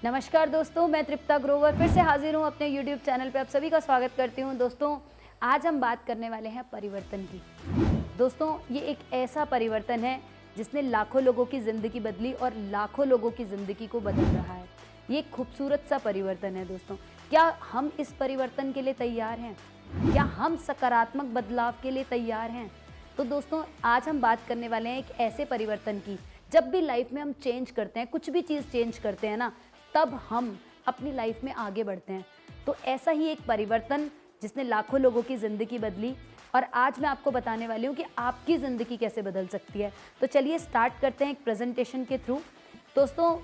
नमस्कार दोस्तों, मैं तृप्ता ग्रोवर फिर से हाजिर हूँ अपने YouTube चैनल पे। आप सभी का स्वागत करती हूँ। दोस्तों, आज हम बात करने वाले हैं परिवर्तन की। दोस्तों, ये एक ऐसा परिवर्तन है जिसने लाखों लोगों की ज़िंदगी बदली और लाखों लोगों की ज़िंदगी को बदल रहा है। ये एक खूबसूरत सा परिवर्तन है दोस्तों। क्या हम इस परिवर्तन के लिए तैयार हैं? क्या हम सकारात्मक बदलाव के लिए तैयार हैं? तो दोस्तों, आज हम बात करने वाले हैं एक ऐसे परिवर्तन की। जब भी लाइफ में हम चेंज करते हैं, कुछ भी चीज़ चेंज करते हैं ना, तब हम अपनी लाइफ में आगे बढ़ते हैं। तो ऐसा ही एक परिवर्तन जिसने लाखों लोगों की ज़िंदगी बदली, और आज मैं आपको बताने वाली हूँ कि आपकी ज़िंदगी कैसे बदल सकती है। तो चलिए स्टार्ट करते हैं एक प्रेजेंटेशन के थ्रू। दोस्तों,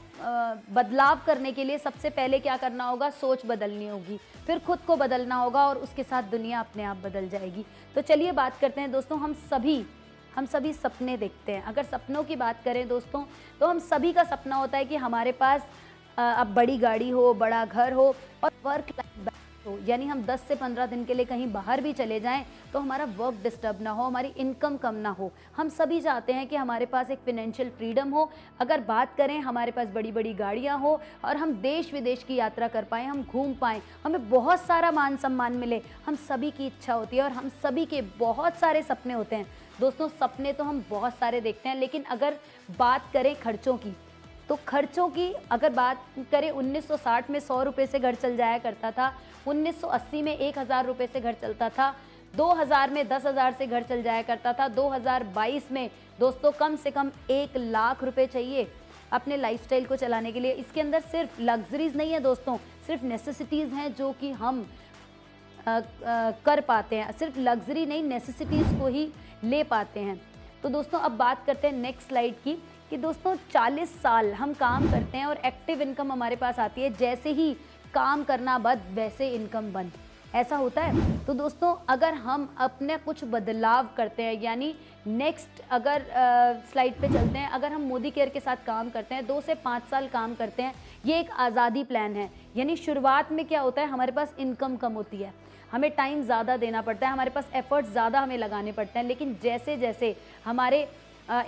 बदलाव करने के लिए सबसे पहले क्या करना होगा? सोच बदलनी होगी, फिर खुद को बदलना होगा और उसके साथ दुनिया अपने आप बदल जाएगी। तो चलिए बात करते हैं दोस्तों। हम सभी सपने देखते हैं। अगर सपनों की बात करें दोस्तों, तो हम सभी का सपना होता है कि हमारे पास अब बड़ी गाड़ी हो, बड़ा घर हो और वर्क लाइफ बैलेंस हो, यानी हम 10 से 15 दिन के लिए कहीं बाहर भी चले जाएं तो हमारा वर्क डिस्टर्ब ना हो, हमारी इनकम कम ना हो। हम सभी चाहते हैं कि हमारे पास एक फिनेंशियल फ्रीडम हो। अगर बात करें, हमारे पास बड़ी बड़ी गाड़ियां हो और हम देश विदेश की यात्रा कर पाएँ, हम घूम पाएँ, हमें बहुत सारा मान सम्मान मिले। हम सभी की इच्छा होती है और हम सभी के बहुत सारे सपने होते हैं। दोस्तों, सपने तो हम बहुत सारे देखते हैं, लेकिन अगर बात करें खर्चों की, तो खर्चों की अगर बात करें, 1960 में 100 रुपये से घर चल जाया करता था, 1980 में 1000 रुपये से घर चलता था, 2000 में 10,000 से घर चल जाया करता था, 2022 में दोस्तों कम से कम 1 लाख रुपये चाहिए अपने लाइफस्टाइल को चलाने के लिए। इसके अंदर सिर्फ लग्जरीज नहीं है दोस्तों, सिर्फ नेसेसिटीज़ हैं जो कि हम कर पाते हैं। सिर्फ लग्जरी नहीं, नेसेसिटीज़ को ही ले पाते हैं। तो दोस्तों, अब बात करते हैं नेक्स्ट स्लाइड की कि दोस्तों 40 साल हम काम करते हैं और एक्टिव इनकम हमारे पास आती है। जैसे ही काम करना बंद, वैसे इनकम बंद। ऐसा होता है। तो दोस्तों, अगर हम अपने कुछ बदलाव करते हैं, यानी नेक्स्ट अगर स्लाइड पे चलते हैं, अगर हम मोदी केयर के साथ काम करते हैं, 2 से 5 साल काम करते हैं, ये एक आज़ादी प्लान है। यानी शुरुआत में क्या होता है, हमारे पास इनकम कम होती है, हमें टाइम ज़्यादा देना पड़ता है, हमारे पास एफर्ट्स ज़्यादा हमें लगाने पड़ते हैं। लेकिन जैसे जैसे हमारे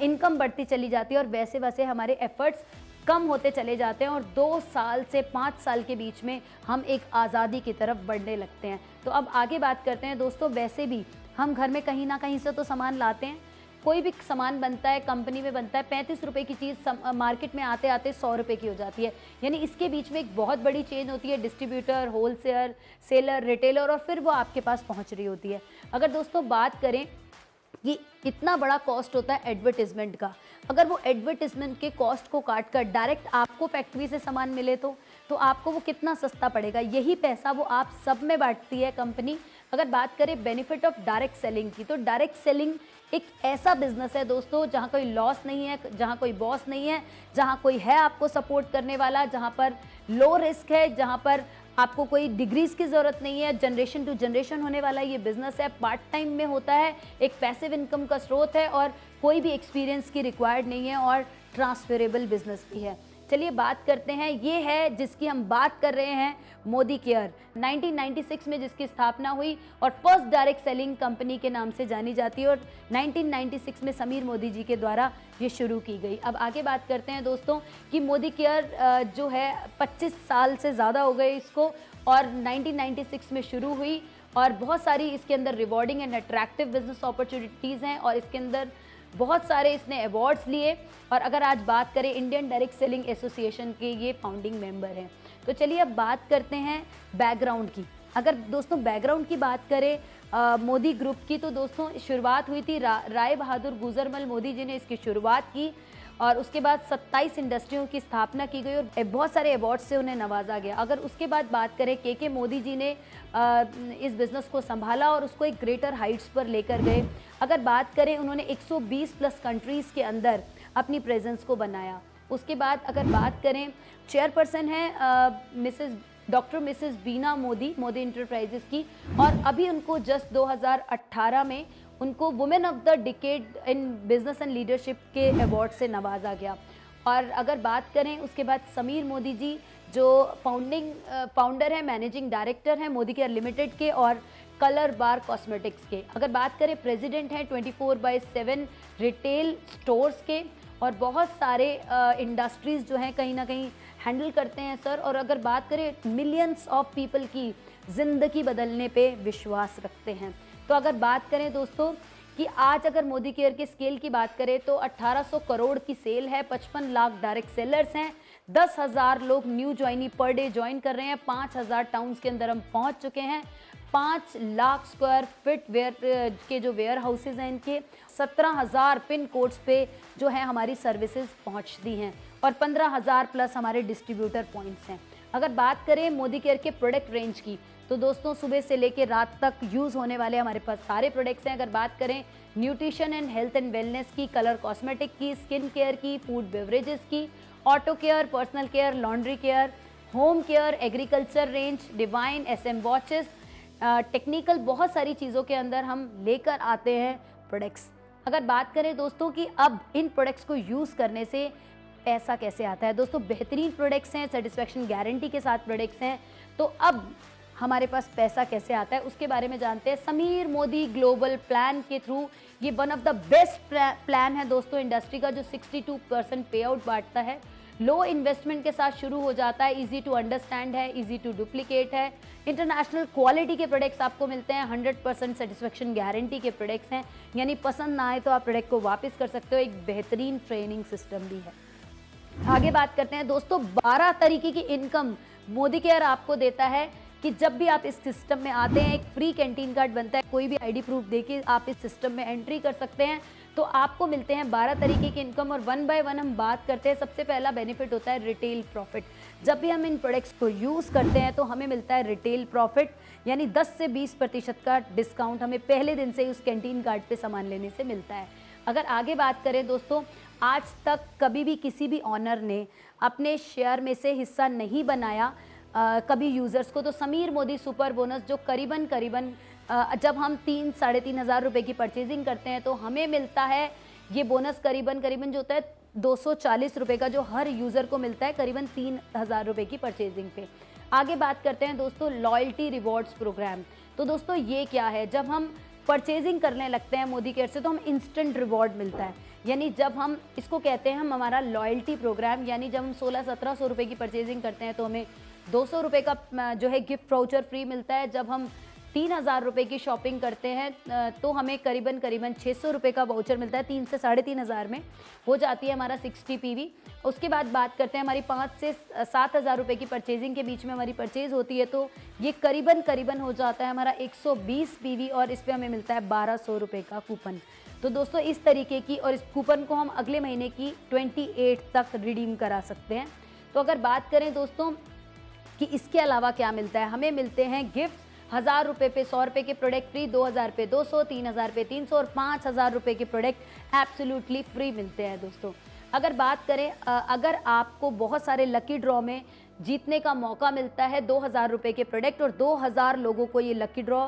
इनकम बढ़ती चली जाती है और वैसे वैसे हमारे एफर्ट्स कम होते चले जाते हैं और 2 साल से 5 साल के बीच में हम एक आज़ादी की तरफ बढ़ने लगते हैं। तो अब आगे बात करते हैं दोस्तों। वैसे भी हम घर में कहीं ना कहीं से तो सामान लाते हैं। कोई भी सामान बनता है, कंपनी में बनता है, 35 रुपये की चीज़ मार्केट में आते आते 100 रुपये की हो जाती है। यानी इसके बीच में एक बहुत बड़ी चेन होती है, डिस्ट्रीब्यूटर, होलसेलर, सेलर, रिटेलर, और फिर वो आपके पास पहुंच रही होती है। अगर दोस्तों बात करें कि इतना बड़ा कॉस्ट होता है एडवर्टीजमेंट का, अगर वो एडवर्टीजमेंट के कॉस्ट को काट कर डायरेक्ट आपको फैक्ट्री से सामान मिले तो आपको वो कितना सस्ता पड़ेगा। यही पैसा वो आप सब में बांटती है कंपनी। अगर बात करें बेनिफिट ऑफ डायरेक्ट सेलिंग की, तो डायरेक्ट सेलिंग एक ऐसा बिजनेस है दोस्तों जहाँ कोई लॉस नहीं है, जहाँ कोई बॉस नहीं है, जहाँ कोई है आपको सपोर्ट करने वाला, जहाँ पर लो रिस्क है, जहाँ पर आपको कोई डिग्रीज की ज़रूरत नहीं है, जनरेशन टू जनरेशन होने वाला ये बिज़नेस है, पार्ट टाइम में होता है, एक पैसिव इनकम का स्रोत है और कोई भी एक्सपीरियंस की रिक्वायर्ड नहीं है और ट्रांसफरेबल बिजनेस भी है। चलिए बात करते हैं, ये है जिसकी हम बात कर रहे हैं, मोदी केयर। 1996 में जिसकी स्थापना हुई और फर्स्ट डायरेक्ट सेलिंग कंपनी के नाम से जानी जाती है और 1996 में समीर मोदी जी के द्वारा ये शुरू की गई। अब आगे बात करते हैं दोस्तों कि मोदी केयर जो है 25 साल से ज़्यादा हो गए इसको, और 1996 में शुरू हुई और बहुत सारी इसके अंदर rewarding and attractive business opportunities हैं और इसके अंदर बहुत सारे इसने अवार्ड्स लिए। और अगर आज बात करें, इंडियन डायरेक्ट सेलिंग एसोसिएशन के ये फाउंडिंग मेंबर हैं। तो चलिए अब बात करते हैं बैकग्राउंड की। अगर दोस्तों बैकग्राउंड की बात करें मोदी ग्रुप की, तो दोस्तों शुरुआत हुई थी राय बहादुर गुजरमल मोदी जी ने इसकी शुरुआत की और उसके बाद 27 इंडस्ट्रियों की स्थापना की गई और बहुत सारे अवार्ड से उन्हें नवाजा गया। अगर उसके बाद बात करें, के मोदी जी ने इस बिज़नेस को संभाला और उसको एक ग्रेटर हाइट्स पर लेकर गए। अगर बात करें, उन्होंने 120 प्लस कंट्रीज़ के अंदर अपनी प्रेजेंस को बनाया। उसके बाद अगर बात करें, चेयरपर्सन है डॉक्टर मिसेस बीना मोदी, मोदी इंटरप्राइजेस की, और अभी उनको जस्ट 2018 में उनको women of the decade in business and leadership के अवार्ड से नवाजा गया। और अगर बात करें उसके बाद, समीर मोदी जी जो फाउंडर है, मैनेजिंग डायरेक्टर हैं मोदी केयर लिमिटेड के और कलर बार कॉस्मेटिक्स के। अगर बात करें, प्रेसिडेंट हैं 24/7 रिटेल स्टोर्स के और बहुत सारे इंडस्ट्रीज़ जो हैं कहीं ना कहीं हैंडल करते हैं सर। और अगर बात करें मिलियंस ऑफ पीपल की ज़िंदगी बदलने पे विश्वास रखते हैं। तो अगर बात करें दोस्तों कि आज अगर मोदी केयर के स्केल की बात करें तो 1800 करोड़ की सेल है, 55 लाख डायरेक्ट सेलर्स हैं, 10,000 लोग new joinee per day join कर रहे हैं, 5,000 टाउन्स के अंदर हम पहुंच चुके हैं, 5 लाख स्क्वायर फीट वेयर के जो वेयर हाउसेज हैं इनके, 17,000 पिन कोड्स पे जो है हमारी सर्विसेज पहुंचती हैं और 15,000 प्लस हमारे डिस्ट्रीब्यूटर पॉइंट्स हैं। अगर बात करें मोदी केयर के प्रोडक्ट रेंज की तो दोस्तों सुबह से लेकर रात तक यूज़ होने वाले हमारे पास सारे प्रोडक्ट्स हैं। अगर बात करें nutrition and health and wellness की, कलर कॉस्मेटिक की, स्किन केयर की, फूड बेवरेजेस की, auto care, personal care, laundry care, home care, agriculture range, divine, SM watches, technical, बहुत सारी चीज़ों के अंदर हम लेकर आते हैं प्रोडक्ट्स। अगर बात करें दोस्तों कि अब इन प्रोडक्ट्स को यूज़ करने से पैसा कैसे आता है, दोस्तों बेहतरीन प्रोडक्ट्स हैं, सेटिस्फैक्शन गारंटी के साथ प्रोडक्ट्स हैं। तो अब हमारे पास पैसा कैसे आता है उसके बारे में जानते हैं। समीर मोदी ग्लोबल प्लान के थ्रू ये one of the best plan है दोस्तों इंडस्ट्री का, जो 62% पे आउट बांटता है, लो इन्वेस्टमेंट के साथ शुरू हो जाता है, इजी टू अंडरस्टैंड है, इजी टू डुप्लीकेट है, इंटरनेशनल क्वालिटी के प्रोडक्ट्स आपको मिलते हैं, 100% सेटिस्फैक्शन गारंटी के प्रोडक्ट्स हैं, यानी पसंद ना आए तो आप प्रोडक्ट को वापस कर सकते हो। एक बेहतरीन ट्रेनिंग सिस्टम भी है। आगे बात करते हैं दोस्तों, 12 तरीके की इनकम मोदी केयर आपको देता है कि जब भी आप इस सिस्टम में आते हैं एक फ्री कैंटीन कार्ड बनता है, कोई भी ID प्रूफ देके आप इस सिस्टम में एंट्री कर सकते हैं, तो आपको मिलते हैं 12 तरीके की इनकम। और वन बाय वन हम बात करते हैं। सबसे पहला बेनिफिट होता है रिटेल प्रॉफिट। जब भी हम इन प्रोडक्ट्स को यूज़ करते हैं तो हमें मिलता है रिटेल प्रॉफिट, यानी 10 से 20% का डिस्काउंट हमें पहले दिन से ही उस कैंटीन कार्ड पे सामान लेने से मिलता है। अगर आगे बात करें दोस्तों, आज तक कभी भी किसी भी ऑनर ने अपने शेयर में से हिस्सा नहीं बनाया कभी यूज़र्स को, तो समीर मोदी सुपर बोनस जो करीबन जब हम 3-3.5 हज़ार रुपये की परचेजिंग करते हैं तो हमें मिलता है ये बोनस करीबन जो होता है 240 रुपये का, जो हर यूज़र को मिलता है करीबन 3,000 रुपये की परचेजिंग पे। आगे बात करते हैं दोस्तों लॉयल्टी रिवॉर्ड्स प्रोग्राम। तो दोस्तों ये क्या है, जब हम परचेजिंग करने लगते हैं मोदी केयर से तो हम इंस्टेंट रिवॉर्ड मिलता है, यानी जब हम इसको कहते हैं हम हमारा लॉयल्टी प्रोग्राम, यानी जब हम 1600-1700 रुपये की परचेजिंग करते हैं तो हमें 200 रुपये का जो है गिफ्ट वाउचर फ्री मिलता है। जब हम 3,000 रुपये की शॉपिंग करते हैं तो हमें करीबन 600 रुपये का वाउचर मिलता है। 3 से 3,500 में हो जाती है हमारा 60 PV। उसके बाद बात करते हैं हमारी 5 से 7,000 रुपये की परचेजिंग के बीच में हमारी परचेज़ होती है तो ये करीबन हो जाता है हमारा 120 PV और इस पर हमें मिलता है 1,200 रुपये का कूपन। तो दोस्तों इस तरीके की, और इस कूपन को हम अगले महीने की 28 तक रिडीम करा सकते हैं। तो अगर बात करें दोस्तों कि इसके अलावा क्या मिलता है, हमें मिलते हैं गिफ्ट 1,000 रुपये पे 100 रुपये के प्रोडक्ट फ्री, 2,000 पे 200, 3,000 पे 300 और 5,000 रुपये के प्रोडक्ट एब्सोल्युटली फ्री मिलते हैं दोस्तों। अगर बात करें अगर आपको बहुत सारे लकी ड्रॉ में जीतने का मौका मिलता है 2,000 रुपये के प्रोडक्ट और 2,000 लोगों को ये लकी ड्रॉ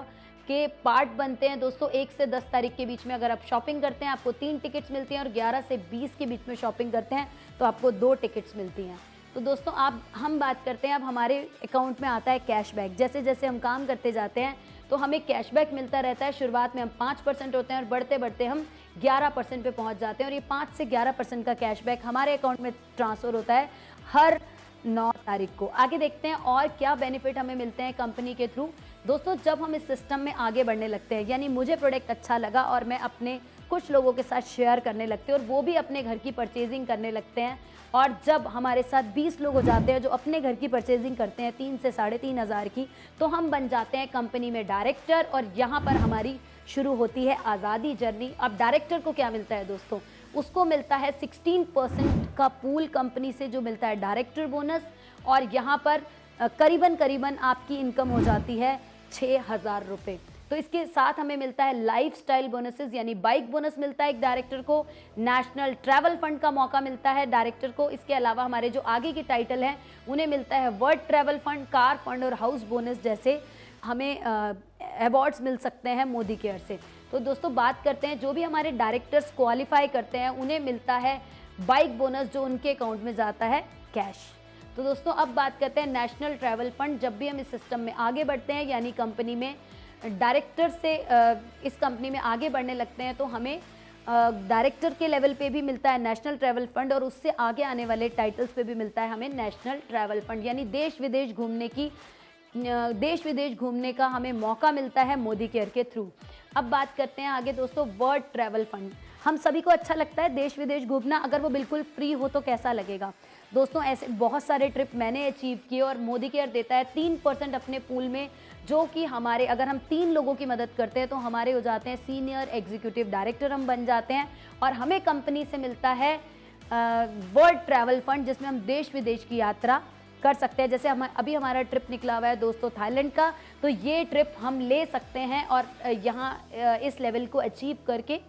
के पार्ट बनते हैं दोस्तों। 1 से 10 तारीख के बीच में अगर आप शॉपिंग करते हैं आपको 3 टिकट्स मिलती हैं और 11 से 20 के बीच में शॉपिंग करते हैं तो आपको 2 टिकट्स मिलती हैं। तो दोस्तों हम बात करते हैं, अब हमारे अकाउंट में आता है कैशबैक। जैसे जैसे हम काम करते जाते हैं तो हमें कैशबैक मिलता रहता है। शुरुआत में हम 5% होते हैं और बढ़ते बढ़ते हम 11% पे पहुंच जाते हैं और ये 5 से 11% का कैशबैक हमारे अकाउंट में ट्रांसफ़र होता है हर 9 तारीख को। आगे देखते हैं और क्या बेनिफिट हमें मिलते हैं कंपनी के थ्रू। दोस्तों जब हम इस सिस्टम में आगे बढ़ने लगते हैं, यानी मुझे प्रोडक्ट अच्छा लगा और मैं अपने कुछ लोगों के साथ शेयर करने लगते हैं और वो भी अपने घर की परचेजिंग करने लगते हैं, और जब हमारे साथ 20 लोग हो जाते हैं जो अपने घर की परचेजिंग करते हैं 3 से 3,500 की, तो हम बन जाते हैं कंपनी में डायरेक्टर और यहाँ पर हमारी शुरू होती है आज़ादी जर्नी। अब डायरेक्टर को क्या मिलता है दोस्तों, उसको मिलता है 16% का पूल कंपनी से जो मिलता है डायरेक्टर बोनस, और यहाँ पर करीबन आपकी इनकम हो जाती है 6,000 रुपये। तो इसके साथ हमें मिलता है लाइफस्टाइल बोनसेस, यानी बाइक बोनस मिलता है एक डायरेक्टर को, नेशनल ट्रैवल फंड का मौका मिलता है डायरेक्टर को। इसके अलावा हमारे जो आगे की टाइटल हैं उन्हें मिलता है world travel fund, car fund और हाउस बोनस जैसे हमें अवार्ड्स मिल सकते हैं मोदी केयर से। तो दोस्तों बात करते हैं जो भी हमारे डायरेक्टर्स क्वालिफाई करते हैं उन्हें मिलता है बाइक बोनस जो उनके अकाउंट में जाता है कैश। तो दोस्तों अब बात करते हैं नेशनल ट्रैवल फंड। जब भी हम इस सिस्टम में आगे बढ़ते हैं, यानी कंपनी में डायरेक्टर से इस कंपनी में आगे बढ़ने लगते हैं, तो हमें डायरेक्टर के लेवल पे भी मिलता है नेशनल ट्रैवल फंड, और उससे आगे आने वाले टाइटल्स पे भी मिलता है हमें नेशनल ट्रैवल फंड, यानी देश विदेश घूमने का हमें मौका मिलता है मोदी केयर के थ्रू। अब बात करते हैं आगे दोस्तों वर्ल्ड ट्रैवल फंड। हम सभी को अच्छा लगता है देश विदेश घूमना, अगर वो बिल्कुल फ्री हो तो कैसा लगेगा दोस्तों। ऐसे बहुत सारे ट्रिप मैंने अचीव किए, और मोदी केयर देता है 3% अपने पूल में, जो कि हमारे, अगर हम 3 लोगों की मदद करते हैं तो हमारे हो जाते हैं सीनियर एग्जीक्यूटिव डायरेक्टर, हम बन जाते हैं, और हमें कंपनी से मिलता है वर्ल्ड ट्रैवल फंड, जिसमें हम देश विदेश की यात्रा कर सकते हैं। जैसे हम अभी हमारा ट्रिप निकला हुआ है दोस्तों थाईलैंड का, तो ये ट्रिप हम ले सकते हैं और यहाँ इस लेवल को अचीव करके।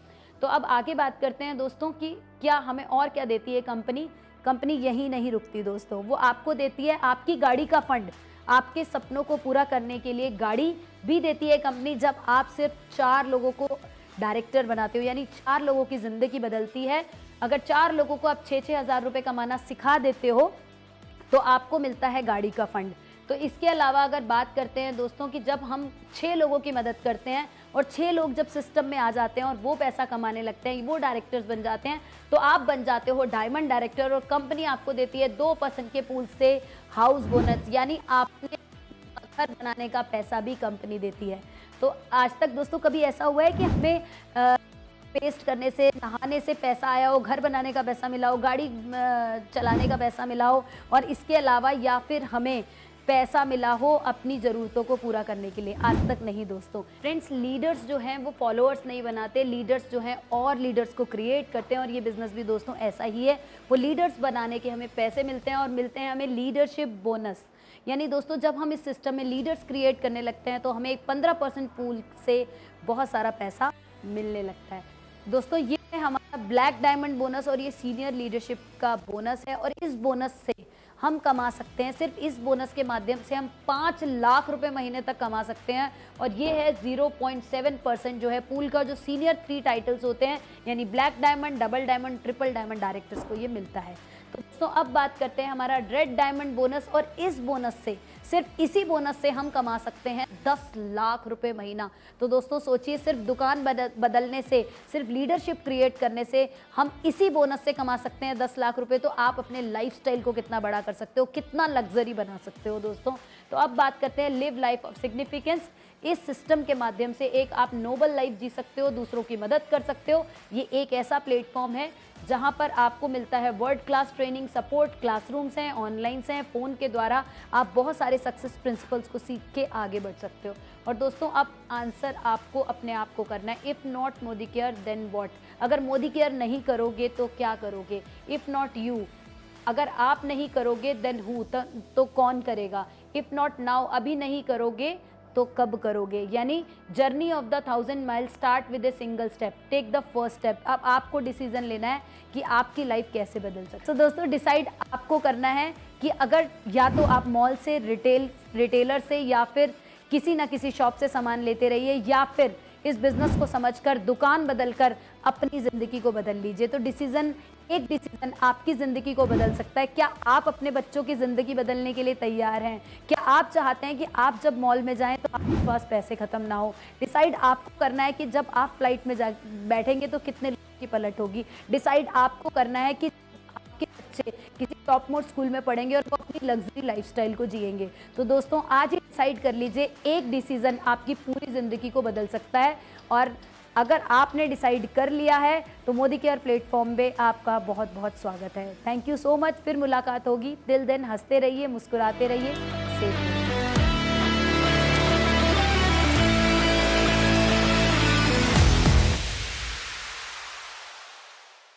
तो अब आगे बात करते हैं दोस्तों कि क्या हमें और क्या देती है कंपनी यही नहीं रुकती दोस्तों, वो आपको देती है आपकी गाड़ी का फंड। आपके सपनों को पूरा करने के लिए गाड़ी भी देती है कंपनी, जब आप सिर्फ 4 लोगों को डायरेक्टर बनाते हो, यानी 4 लोगों की ज़िंदगी बदलती है। अगर 4 लोगों को आप 6-6 हज़ार रुपये कमाना सिखा देते हो तो आपको मिलता है गाड़ी का फंड। तो इसके अलावा अगर बात करते हैं दोस्तों कि जब हम 6 लोगों की मदद करते हैं और 6 लोग जब सिस्टम में आ जाते हैं और वो पैसा कमाने लगते हैं, वो डायरेक्टर्स बन जाते हैं, तो आप बन जाते हो डायमंड डायरेक्टर, और कंपनी आपको देती है 2% के पूल से हाउस बोनस, यानी आपने घर बनाने का पैसा भी कंपनी देती है। तो आज तक दोस्तों कभी ऐसा हुआ है कि हमें पेस्ट करने से, नहाने से पैसा आया हो, घर बनाने का पैसा मिला हो, गाड़ी चलाने का पैसा मिला हो, और इसके अलावा या फिर हमें पैसा मिला हो अपनी ज़रूरतों को पूरा करने के लिए? आज तक नहीं दोस्तों। फ्रेंड्स, लीडर्स जो हैं वो फॉलोअर्स नहीं बनाते, लीडर्स जो हैं और लीडर्स को क्रिएट करते हैं, और ये बिज़नेस भी दोस्तों ऐसा ही है। वो लीडर्स बनाने के हमें पैसे मिलते हैं, और मिलते हैं हमें लीडरशिप बोनस। यानी दोस्तों जब हम इस सिस्टम में लीडर्स क्रिएट करने लगते हैं तो हमें एक 15% पूल से बहुत सारा पैसा मिलने लगता है। दोस्तों ये है हमारा ब्लैक डायमंड बोनस, और ये सीनियर लीडरशिप का बोनस है, और इस बोनस से हम कमा सकते हैं, सिर्फ इस बोनस के माध्यम से हम 5 लाख रुपए महीने तक कमा सकते हैं। और ये है 0.7% जो है पूल का, जो सीनियर 3 टाइटल्स होते हैं, यानी black diamond, double diamond, triple diamond directors को ये मिलता है। तो दोस्तों अब बात करते हैं हमारा रेड डायमंड बोनस, और इस बोनस से, सिर्फ इसी बोनस से हम कमा सकते हैं 10 लाख रुपए महीना। तो दोस्तों सोचिए, सिर्फ दुकान बदलने से, सिर्फ लीडरशिप क्रिएट करने से हम इसी बोनस से कमा सकते हैं 10 लाख रुपए। तो आप अपने लाइफस्टाइल को कितना बड़ा कर सकते हो, कितना लग्जरी बना सकते हो दोस्तों। तो अब बात करते हैं लिव लाइफ ऑफ सिग्निफिकेंस। इस सिस्टम के माध्यम से एक आप नोबल लाइफ जी सकते हो, दूसरों की मदद कर सकते हो। ये एक ऐसा प्लेटफॉर्म है जहां पर आपको मिलता है world class training support, classrooms हैं, ऑनलाइंस हैं, फ़ोन के द्वारा आप बहुत सारे सक्सेस प्रिंसिपल्स को सीख के आगे बढ़ सकते हो। और दोस्तों अब आंसर आपको अपने आप को करना है। If not Modi care then what? अगर मोदी केयर नहीं करोगे तो क्या करोगे? इफ़ नॉट यू, अगर आप नहीं करोगे देन हु, तो कौन करेगा? इफ़ नॉट नाउ, अभी नहीं करोगे तो कब करोगे? यानी journey of the 1000 mile start with a single step, take the first step. अब आपको डिसीजन लेना है कि आपकी लाइफ कैसे बदल सकती है। तो दोस्तों डिसाइड आपको करना है कि अगर या तो आप मॉल से, रिटेलर से, या फिर किसी ना किसी शॉप से सामान लेते रहिए, या फिर इस बिज़नेस को समझकर दुकान बदलकर अपनी ज़िंदगी को बदल लीजिए। तो एक डिसीजन आपकी ज़िंदगी को बदल सकता है। क्या आप अपने बच्चों की ज़िंदगी बदलने के लिए तैयार हैं? क्या आप चाहते हैं कि आप जब मॉल में जाएं तो आपके पास पैसे ख़त्म ना हो? डिसाइड आपको करना है कि जब आप फ्लाइट में बैठेंगे तो कितने लोगों की पलट होगी। डिसाइड आपको करना है कि आपके बच्चे किसी टॉप मोस्ट स्कूल में पढ़ेंगे और वो अपनी लग्जरी लाइफस्टाइल को जिएंगे। तो दोस्तों आज ही डिसाइड कर लीजिए, एक डिसीज़न आपकी पूरी ज़िंदगी को बदल सकता है। और अगर आपने डिसाइड कर लिया है तो मोदी केयर प्लेटफॉर्म पे आपका बहुत बहुत स्वागत है। Thank you so much. फिर मुलाकात होगी। टिल देन हंसते रहिए, मुस्कुराते रहिए, सेफ रहिए।